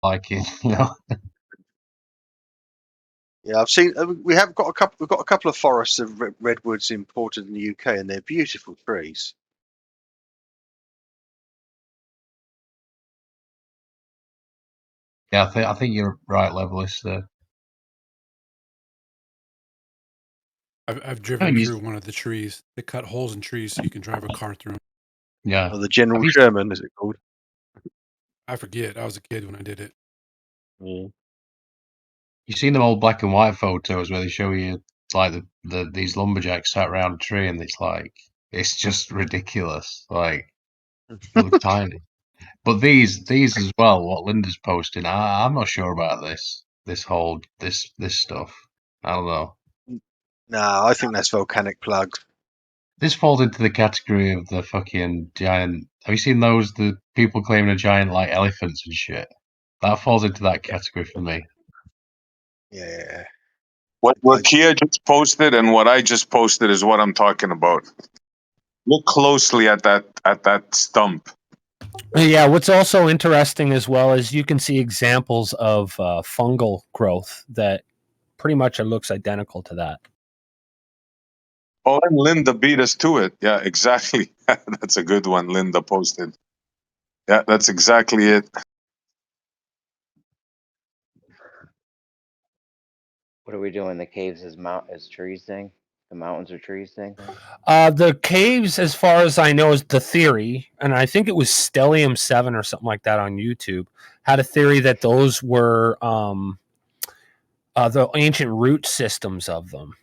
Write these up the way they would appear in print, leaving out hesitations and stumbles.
like it, you know. Yeah, I've seen. We've got a couple of forests of redwoods imported in the UK, and they're beautiful trees. Yeah, I think you're right, Levelist. I've driven through one of the trees. They cut holes in trees so you can drive a car through them. Yeah. Oh, the General Sherman, is it called? I forget. I was a kid when I did it. Yeah. You've seen them old black and white photos where they show you like these lumberjacks sat around a tree, and it's just ridiculous. Like they look tiny. But these as well, what Linda's posting, I'm not sure about this whole this stuff. I don't know. No, I think that's volcanic plugs. This falls into the category of the fucking giant. Have you seen those? The people claiming a giant like elephants and shit. That falls into that category for me. Yeah. What Kia just posted and what I just posted is what I'm talking about. Look closely at that stump. Yeah, what's also interesting as well is you can see examples of fungal growth that pretty much looks identical to that. Oh, and Linda beat us to it. Yeah, exactly. That's a good one. Linda posted. Yeah, that's exactly it. What are we doing? The caves as trees thing? The mountains are trees thing? The caves, as far as I know, is the theory, and I think it was Stellium 7 or something like that on YouTube, had a theory that those were the ancient root systems of them.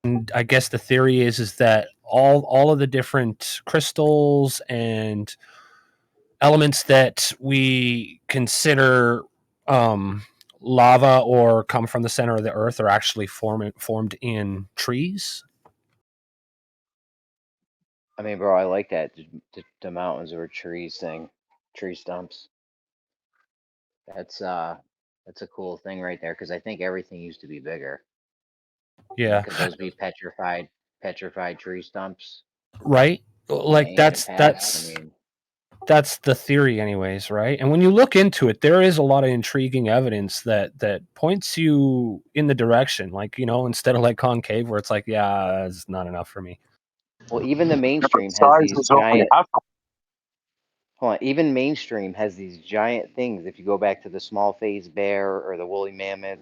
And I guess the theory is that all of the different crystals and elements that we consider lava or come from the center of the earth are actually formed in trees. I mean, bro, I like that. The mountains or trees thing, tree stumps. That's a cool thing right there because I think everything used to be bigger. Yeah, could those be petrified tree stumps? Right, like that's the theory, anyways, right? And when you look into it, there is a lot of intriguing evidence that points you in the direction, like, you know, instead of like concave, where it's like, yeah, it's not enough for me. Well, even the mainstream has these giant. Hold on, even mainstream has these giant things. If you go back to the small phase bear or the woolly mammoth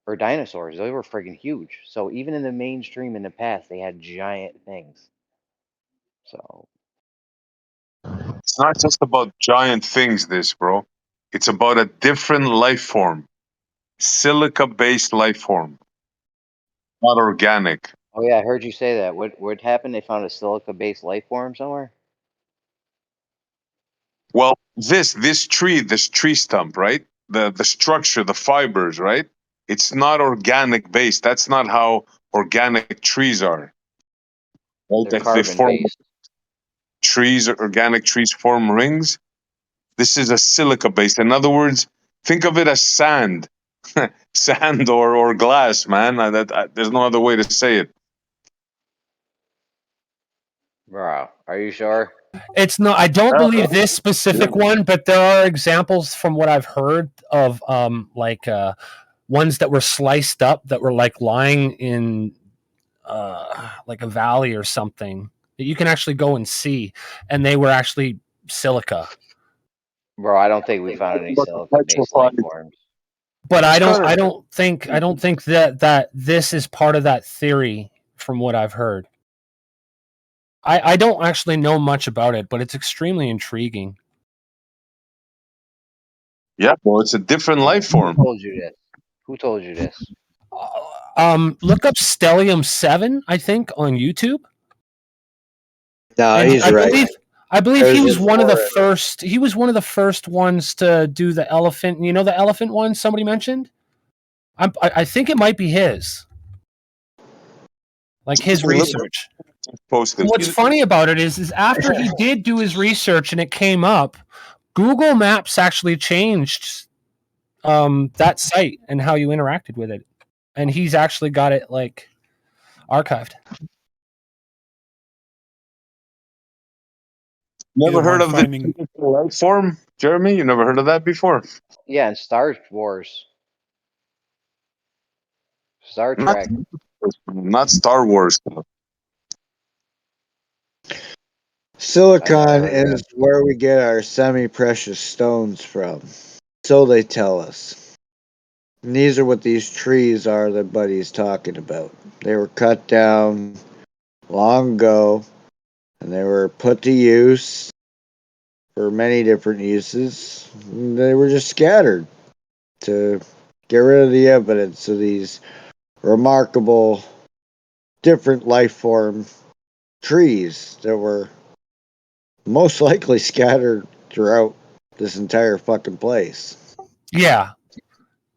or dinosaurs, they were friggin' huge. So even in the mainstream in the past, they had giant things. So it's not just about giant things, bro. It's about a different life form, silica-based life form, not organic. Oh yeah, I heard you say that. What happened? They found a silica-based life form somewhere. Well, this tree stump, right? The structure, the fibers, right? It's not organic based. That's not how organic trees are. Right? They're If they form carbon-based. trees, organic trees form rings. This is a silica based. In other words, think of it as sand, sand or glass, man. There's no other way to say it. Bro, are you sure? It's not. I don't believe this specific one, but there are examples from what I've heard of, ones that were sliced up that were like lying in, like a valley or something that you can actually go and see, and they were actually silica. Bro, I don't think we found any silica-based life forms. But I don't think that this is part of that theory from what I've heard. I don't actually know much about it, but it's extremely intriguing. Yeah, well, it's a different life form. Who told you this? Look up Stellium 7, I think, on YouTube. No, And he's right. I believe he was one of the first. He was one of the first ones to do the elephant. You know, the elephant one somebody mentioned. I think it might be his. Like his research. What's funny about it is after he did do his research and it came up, Google Maps actually changed that site and how you interacted with it, and he's actually got it like archived. Never Either heard one of finding this life form, Jeremy? You never heard of that before? Yeah, in Star Wars, Star Not, Trek. not Star Wars. Silicon heard of is where we get our semi-precious stones from. So they tell us. And these are what these trees are that Buddy's talking about. They were cut down long ago, and they were put to use for many different uses. They were just scattered to get rid of the evidence of these remarkable different life form trees that were most likely scattered throughout this entire fucking place. Yeah.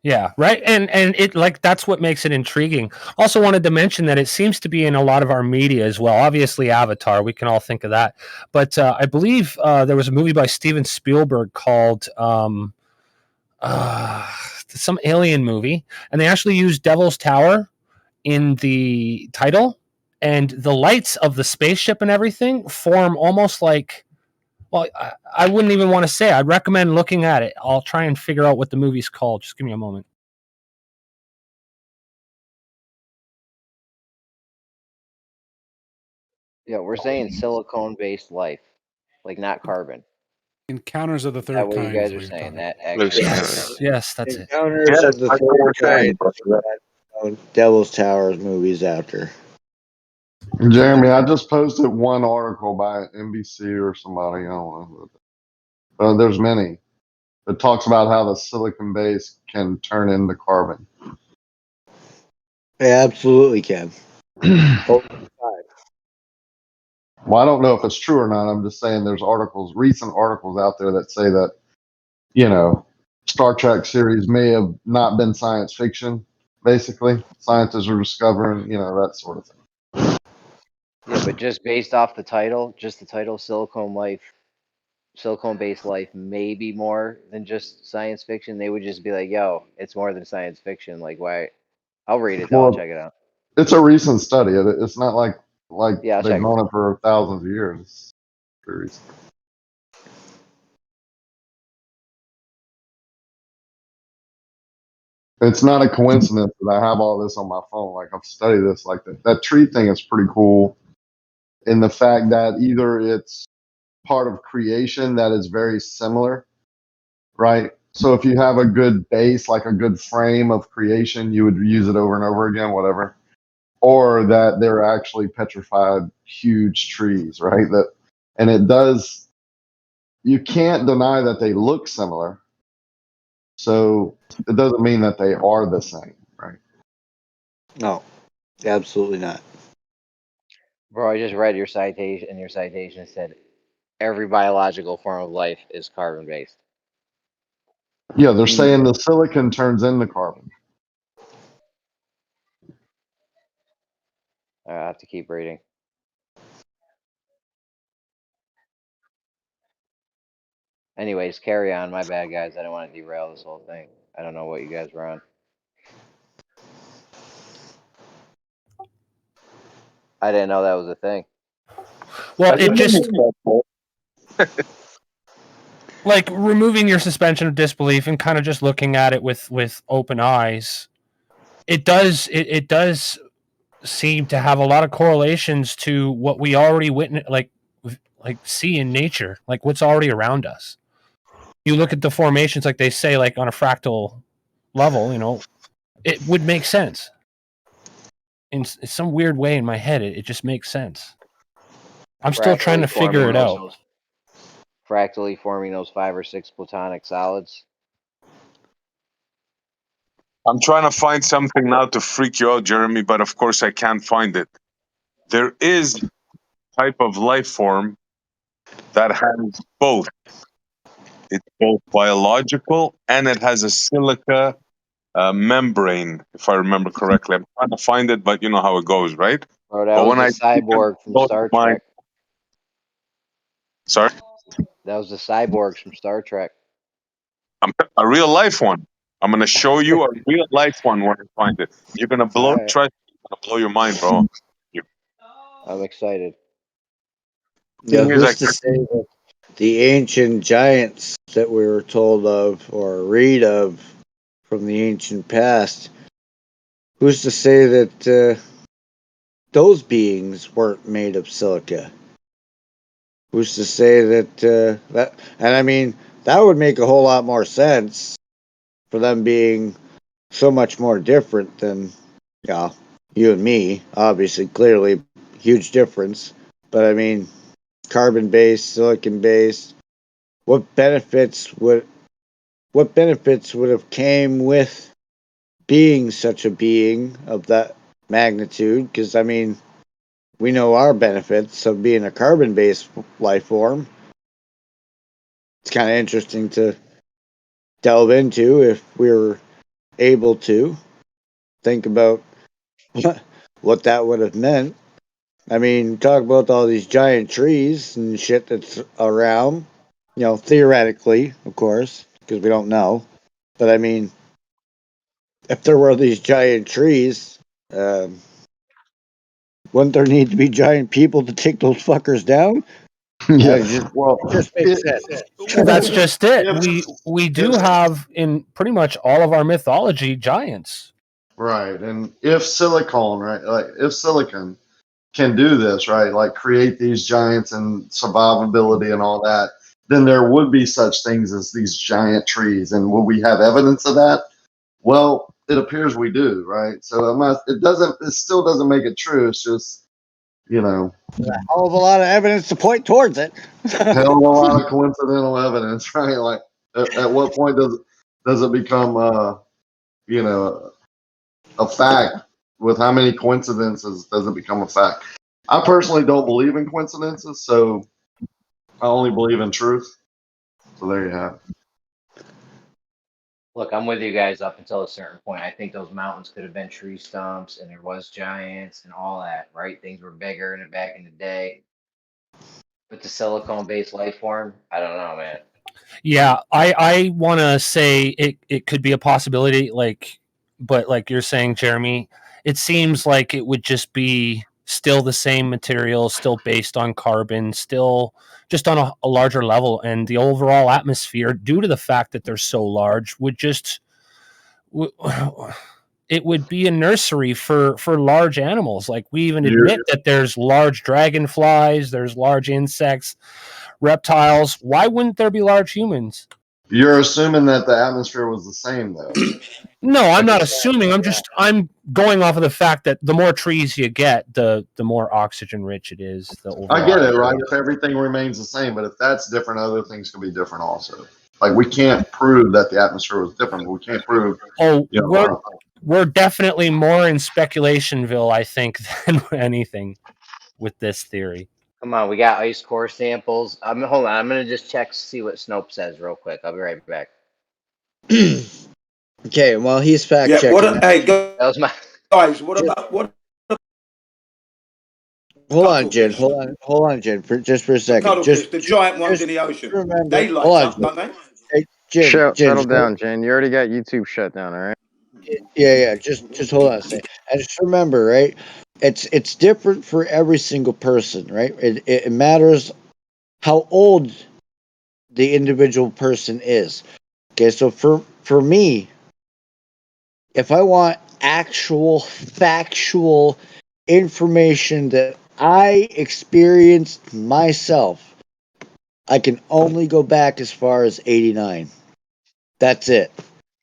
Yeah, right. And it like that's what makes it intriguing. Also wanted to mention that it seems to be in a lot of our media as well. Obviously Avatar, we can all think of that. But I believe there was a movie by Steven Spielberg called some alien movie, and they actually used Devil's Tower in the title, and the lights of the spaceship and everything form almost like, well, I wouldn't even want to say. I'd recommend looking at it. I'll try and figure out what the movie's called. Just give me a moment. Yeah, we're saying silicone-based life, like not carbon. encounters of the Is that third what you kind guys is are what you're saying? talking That about. Loose actually. Yes, yes, that's it. Encounters Yes, of the that's what we're saying, third bro. kind. Devil's Towers movies after. Jeremy, I just posted one article by NBC or somebody. I don't know. There's many. It talks about how the silicon base can turn into carbon. They absolutely can. Well, I don't know if it's true or not. I'm just saying there's articles, recent articles out there that say that, you know, Star Trek series may have not been science fiction, basically. Scientists are discovering, that sort of thing. Yeah, but just based off the title, just the title, silicone-based life, may be more than just science fiction. They would just be like, "Yo, it's more than science fiction." Like, why? I'll read it though. I'll Well, check it out. it's a recent study. It's not like Yeah, I'll they've check it. known it for thousands of years. It's pretty recent. It's not a coincidence that I have all this on my phone. Like I've studied this. Like that tree thing is pretty cool in the fact that either it's part of creation that is very similar, right? So if you have a good base, like a good frame of creation, you would use it over and over again, whatever. Or that they're actually petrified huge trees, right? And it does, you can't deny that they look similar. So it doesn't mean that they are the same, right? No, absolutely not. Bro, I just read your citation, and your citation said every biological form of life is carbon-based. Yeah, they're saying the silicon turns into carbon. I have to keep reading. Anyways, carry on. My bad, guys. I don't want to derail this whole thing. I don't know what you guys were on. I didn't know that was a thing. Well, it just like removing your suspension of disbelief and kind of just looking at it with open eyes. It does seem to have a lot of correlations to what we already witness, like see in nature, like what's already around us. You look at the formations, like they say, like on a fractal level, it would make sense. In some weird way in my head, it just makes sense. I'm still trying to figure it out. Fractally forming those 5 or 6 platonic solids. I'm trying to find something now to freak you out, Jeremy, but of course I can't find it. There is a type of life form that has both. It's both biological and it has a silica membrane, if I remember correctly. I'm trying to find it, but you know how it goes, right? Bro, that But was when the I cyborg from Star Trek. Sorry, That was the cyborgs from Star Trek. a real life one. I'm gonna show you a real life one when I find it. You're gonna blow. All right. Trust me, it's gonna blow your mind, bro. I'm excited. Yeah, Thing is, who's to say that the ancient giants that we were told of or read of from the ancient past, who's to say that those beings weren't made of silica? Who's to say that and I mean that would make a whole lot more sense for them being so much more different than you and me. Obviously, clearly, huge difference. But I mean, carbon based, silicon based. What benefits would have came with being such a being of that magnitude? Because I mean, we know our benefits of being a carbon based life form. It's kind of interesting to delve into if we were able to think about what that would have meant. I mean, talk about all these giant trees and shit that's around. Theoretically, of course, because we don't know. But I mean, if there were these giant trees, wouldn't there need to be giant people to take those fuckers down? Yeah. It just makes sense. Well, that's just it. If- We do if- have in pretty much all of our mythology giants. right. And if silicon, right, like if silicon can do this, right, like create these giants and survivability and all that, then there would be such things as these giant trees. And will we have evidence of that? Well, it appears we do, right? So it still doesn't make it true. It's just, you know, There's a hell of a lot of evidence to point towards it. hell of a lot of coincidental evidence, right? Like, at what point does it become, you know, a fact? With how many coincidences does it become a fact? I personally don't believe in coincidences, so I only believe in truth. So there you have it. Look, I'm with you guys up until a certain point. I think those mountains could have been tree stumps, and there was giants and all that, right? Things were bigger in it back in the day. But the silicone-based life form, I don't know, man. Yeah, I want to say it could be a possibility, but like you're saying, Jeremy, it seems like it would just be still the same material, still based on carbon, still just on a larger level, and the overall atmosphere, due to the fact that they're so large, would just it would be a nursery for large animals. Like we even admit that there's large dragonflies, there's large insects, reptiles. Why wouldn't there be large humans? You're assuming that the atmosphere was the same, though. No, I'm not assuming. I'm going off of the fact that the more trees you get, the more oxygen rich it is. The overall I get it, right? area. If everything remains the same, but if that's different, other things can be different also. Like, we can't prove that the atmosphere was different, but we can't prove. Oh, You know, we're definitely more in speculationville, I think, than anything with this theory. Come on, we got ice core samples. Hold on, I'm gonna just check see what Snope says real quick. I'll be right back. Okay, well, he's fact checking. That was my Guys, what about Hold on, Jen. Hold on, Jen. For a second. cuttlefish, the giant ones in the ocean? Remember, They light up, don't they? Hey, Jen, Settle down, Jen. You already got YouTube shut down, all right? Yeah. Just hold on a second. And just remember, right? It's different for every single person, right? It matters how old the individual person is. Okay, so for me, if I want actual factual information that I experienced myself, I can only go back as far as 89. That's it.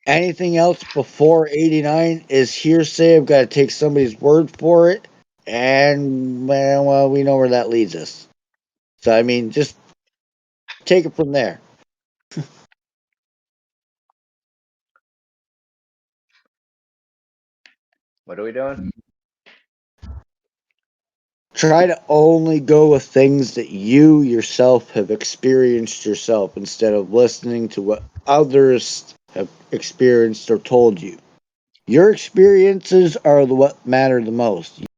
Anything else before 89 is hearsay. I've got to take somebody's word for it. And, well, we know where that leads us. So, I mean, just take it from there. What are we doing? Try to only go with things that you yourself have experienced yourself instead of listening to what others have experienced or told you. Your experiences are what matter the most.